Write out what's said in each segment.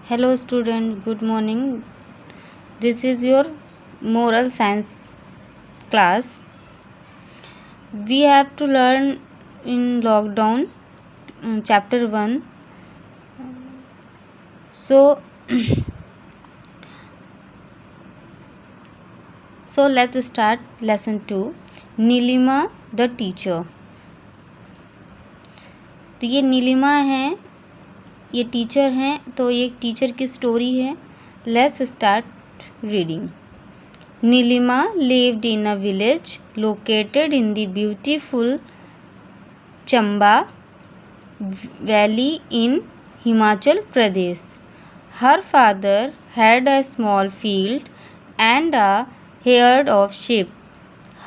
Hello student, good morning. This is your moral science class. We have to learn in lockdown chapter 1. So let's start lesson 2. Nilima the teacher. तो ये नीलिमा है, ये teacher हैं, तो ये teacher की story है. Let's start reading. Nilima lived in a village located in the beautiful Chamba Valley in Himachal Pradesh. Her father had a small field and a herd of sheep.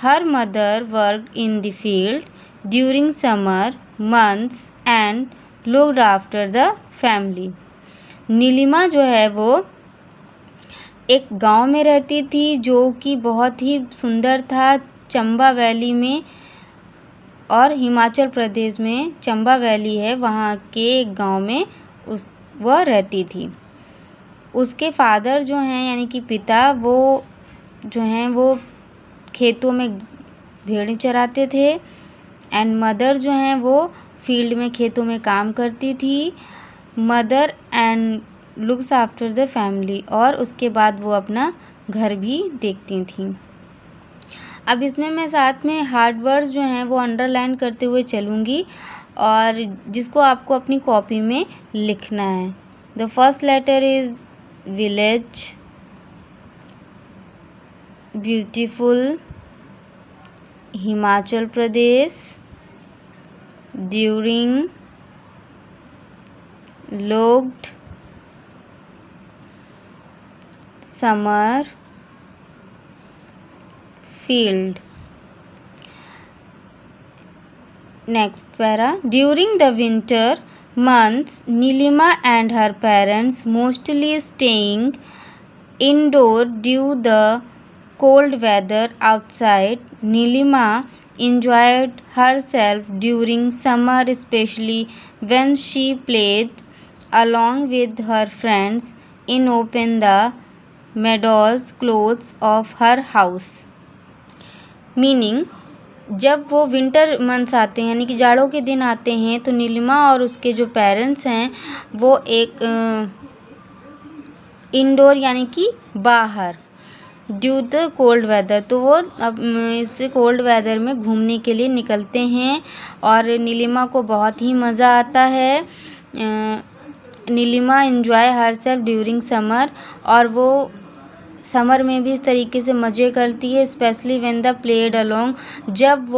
Her mother worked in the field during summer months and looked after the family. Neelima जो है वो एक गांव में रहती थी जो कि बहुत ही सुंदर था, चंबा वैली में, और हिमाचल प्रदेश में चंबा वैली है, वहाँ के एक गांव में वह रहती थी. उसके फादर जो हैं यानी कि पिता, वो जो हैं वो खेतों में भेड़ चराते थे, एंड मदर जो हैं वो फील्ड में खेतों में काम करती थी. Mother and looks after the family, और उसके बाद वो अपना घर भी देखती थी. अब इसमें मैं साथ में हार्ड वर्ड्स जो हैं वो अंडरलाइन करते हुए चलूँगी, और जिसको आपको अपनी कॉपी में लिखना है. The first letter is village, beautiful, Himachal Pradesh, during, logged, summer, field. Next para. During the winter months, Nilima and her parents mostly staying indoor due the cold weather outside. Nilima enjoyed herself during summer, especially when she played along with her friends in open the meadows clothes of her house. Meaning, जब वो winter months आते हैं यानी कि जाड़ों के दिन आते हैं, तो नीलिमा और उसके जो पेरेंट्स हैं वो एक इंडोर यानी कि बाहर, ड्यू द कोल्ड वेदर, तो वो अब इस कोल्ड वेदर में घूमने के लिए निकलते हैं, और नीलिमा को बहुत ही मज़ा आता है. Neelima enjoy herself during summer, और वो समर में भी इस तरीके से मज़े करती है. Specially when the played along, जब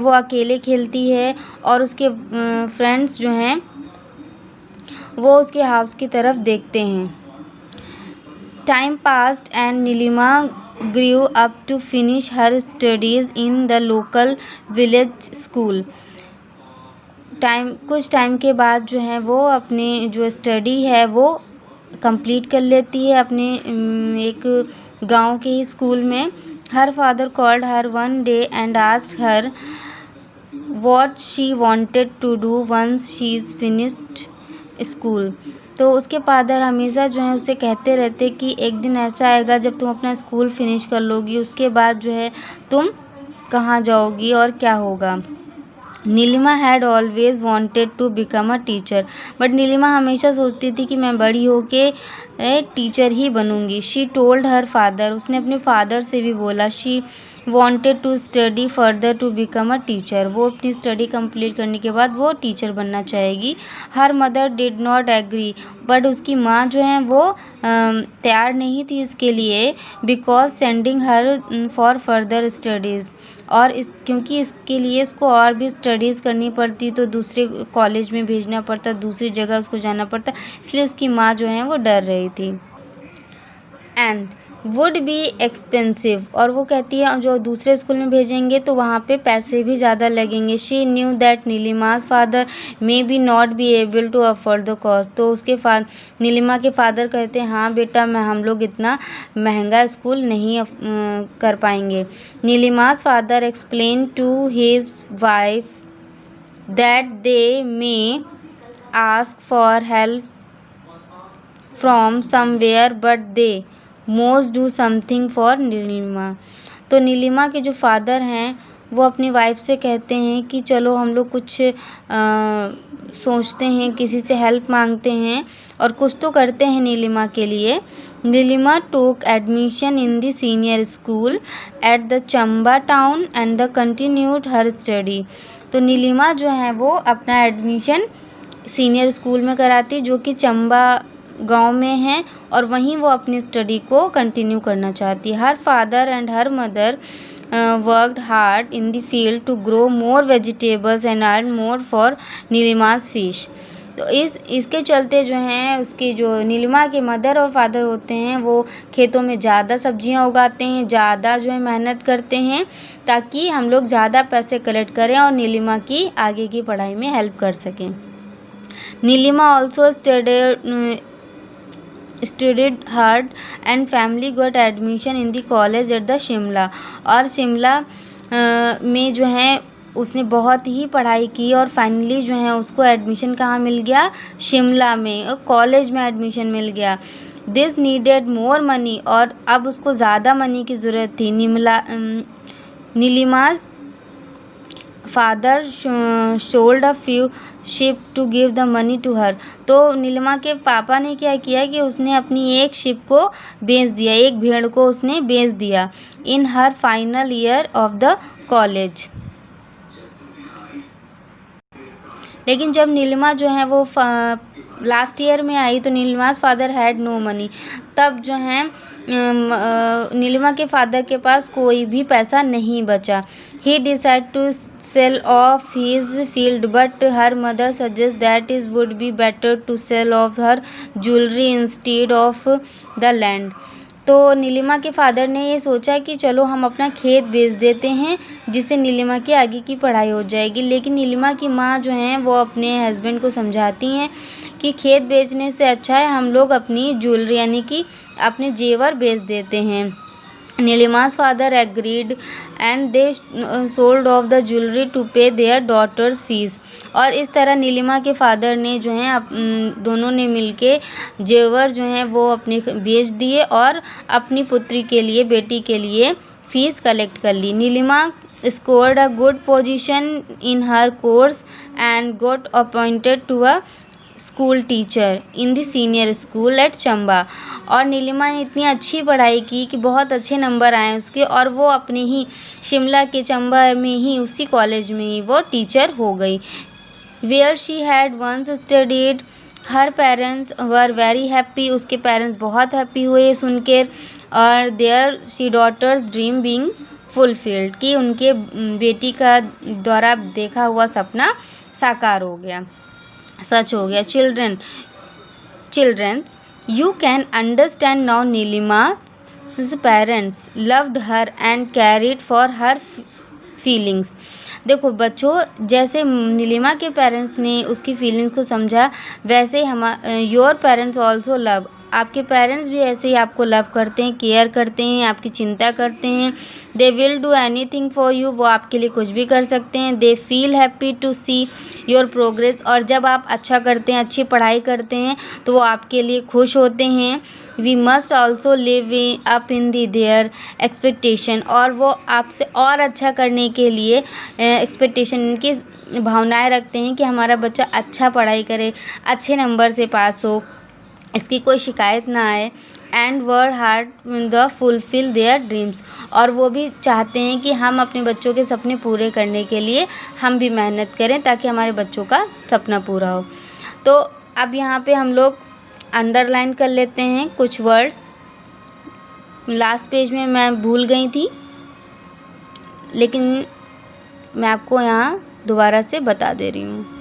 वो अकेले खेलती है और उसके फ्रेंड्स जो हैं वो उसके हाउस की तरफ देखते हैं. Time passed and Neelima grew up to finish her studies in the local village school. कुछ टाइम के बाद जो है वो अपनी जो स्टडी है वो कंप्लीट कर लेती है अपने एक गांव के ही स्कूल में. Her father called her one day and asked her what she wanted to do once she is finished school. तो उसके फादर हमेशा जो है उसे कहते रहते कि एक दिन ऐसा आएगा जब तुम अपना स्कूल फिनिश कर लोगी, उसके बाद जो है तुम कहाँ जाओगी और क्या होगा. Neelima had always wanted to become a teacher, but Neelima हमेशा सोचती थी कि मैं बड़ी होके टीचर ही बनूंगी. शी टोल्ड हर फादर, उसने अपने फादर से भी बोला. She wanted to study further to become a teacher, वो अपनी स्टडी कंप्लीट करने के बाद वो टीचर बनना चाहेगी. Her mother did not agree, but उसकी माँ जो है वो तैयार नहीं थी इसके लिए. Because sending her for further studies, और क्योंकि इसके लिए उसको और भी स्टडीज़ करनी पड़ती, तो दूसरे कॉलेज में भेजना पड़ता, दूसरी जगह उसको जाना पड़ता, इसलिए उसकी माँ जो है वो डर रही थी. एंड वुड बी एक्सपेंसिव, और वो कहती है जो दूसरे स्कूल में भेजेंगे तो वहाँ पे पैसे भी ज़्यादा लगेंगे. She knew that Neelima's father may be not be able to afford the cost, तो उसके नीलिमा के फादर कहते हैं हाँ बेटा, हम लोग इतना महंगा स्कूल नहीं कर पाएंगे. Neelima's father explain to his wife that they may ask for help from somewhere, but they must do something for Neelima. तो नीलिमा के जो फादर हैं वो अपनी वाइफ से कहते हैं कि चलो हम लोग कुछ सोचते हैं, किसी से हेल्प मांगते हैं और कुछ तो करते हैं नीलिमा के लिए। Neelima took admission in the senior school at the Chamba town and the continued her study। तो नीलिमा जो है वो अपना एडमिशन सीनियर स्कूल में कराती जो कि चंबा गांव में है और वहीं वो अपनी स्टडी को कंटिन्यू करना चाहती है। Her father and her mother worked hard in the field to grow more vegetables and earn more for Neelima's fish. तो इसके चलते जो हैं उसकी जो नीलिमा के मदर और फादर होते हैं वो खेतों में ज़्यादा सब्जियां उगाते हैं, ज़्यादा जो है मेहनत करते हैं ताकि हम लोग ज़्यादा पैसे कलेक्ट करें और नीलिमा की आगे की पढ़ाई में हेल्प कर सकें। Neelima also studied hard and family got admission in the college at the Shimla. और शिमला में जो है उसने बहुत ही पढ़ाई की और फाइनली जो है उसको एडमिशन कहाँ मिल गया, शिमला में कॉलेज में एडमिशन मिल गया। दिस नीडेड मोर मनी, और अब उसको ज़्यादा मनी की ज़रूरत थी। Neelima's father sold a few sheep to give the money to her. तो नीलिमा के पापा ने क्या किया कि उसने अपनी एक शिप को बेच दिया, एक भेड़ को उसने बेच दिया in her final year of the college. लेकिन जब नीलिमा जो है वो लास्ट ईयर में आई तो नीलिमा's फादर हैड नो मनी। तब जो है नीलिमा के फादर के पास कोई भी पैसा नहीं बचा। He decide to sell off his field but her mother suggest that is would be better to sell off her jewellery instead of the land. तो नीलिमा के फादर ने ये सोचा कि चलो हम अपना खेत बेच देते हैं जिससे नीलिमा की आगे की पढ़ाई हो जाएगी। लेकिन नीलिमा की माँ जो हैं वो अपने हस्बैंड को समझाती हैं कि खेत बेचने से अच्छा है हम लोग अपनी ज्वेलरी यानी कि अपने जेवर बेच देते हैं। Neelima's father agreed and they sold off the jewellery to pay their daughter's fees. और इस तरह नीलिमा के फादर ने जो है दोनों ने मिलके जेवर जो हैं वो अपने बेच दिए और अपनी पुत्री के लिए, बेटी के लिए फ़ीस कलेक्ट कर ली। Neelima scored a good position in her course and got appointed to a school teacher in the senior school at Chamba. और नीलिमा ने इतनी अच्छी पढ़ाई की कि बहुत अच्छे नंबर आए उसके और वो अपने ही शिमला के चंबा में ही उसी कॉलेज में ही वो टीचर हो गई। Where she had once studied her parents were very happy. उसके पेरेंट्स बहुत हैप्पी हुए सुन के। और their she daughter's dream being fulfilled कि उनके बेटी का द्वारा देखा हुआ सपना साकार हो गया, सच हो गया। Childrens you can understand now Nilima's parents loved her and cared for her feelings। देखो बच्चों, जैसे नीलिमा के पेरेंट्स ने उसकी फीलिंग्स को समझा वैसे हम योर पेरेंट्स ऑल्सो लव, आपके पेरेंट्स भी ऐसे ही आपको लव करते हैं, केयर करते हैं, आपकी चिंता करते हैं। They will do anything for you, वो आपके लिए कुछ भी कर सकते हैं। They feel happy to see your progress, और जब आप अच्छा करते हैं, अच्छी पढ़ाई करते हैं तो वो आपके लिए खुश होते हैं। We must also live up in the their expectation, और वो आपसे और अच्छा करने के लिए एक्सपेक्टेशन की भावनाएं रखते हैं कि हमारा बच्चा अच्छा पढ़ाई करे, अच्छे नंबर से पास हो, इसकी कोई शिकायत ना आए। And work hard the fulfil their dreams, और वो भी चाहते हैं कि हम अपने बच्चों के सपने पूरे करने के लिए हम भी मेहनत करें ताकि हमारे बच्चों का सपना पूरा हो। तो अब यहाँ पे हम लोग अंडरलाइन कर लेते हैं कुछ वर्ड्स, लास्ट पेज में मैं भूल गई थी लेकिन मैं आपको यहाँ दोबारा से बता दे रही हूँ।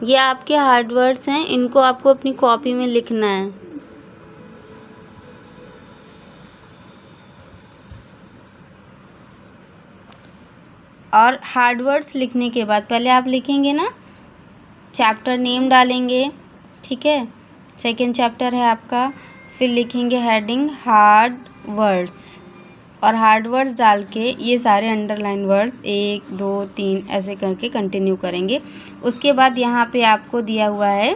ये आपके हार्ड वर्ड्स हैं, इनको आपको अपनी कॉपी में लिखना है। और हार्ड वर्ड्स लिखने के बाद पहले आप लिखेंगे ना, चैप्टर नेम डालेंगे, ठीक है, सेकेंड चैप्टर है आपका, फिर लिखेंगे हेडिंग हार्ड वर्ड्स, और हार्ड वर्ड्स डाल के ये सारे अंडरलाइन वर्ड्स 1 2 3 ऐसे करके कंटिन्यू करेंगे। उसके बाद यहाँ पे आपको दिया हुआ है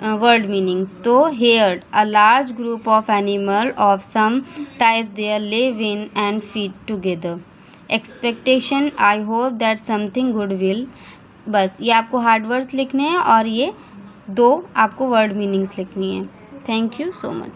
वर्ड मीनिंग्स। तो herd a large group of animal of some type there live in and feed together. Expectation I hope that something good will. बस ये आपको हार्ड वर्ड्स लिखने हैं और ये 2 आपको वर्ड मीनिंग्स लिखनी है। Thank you so much.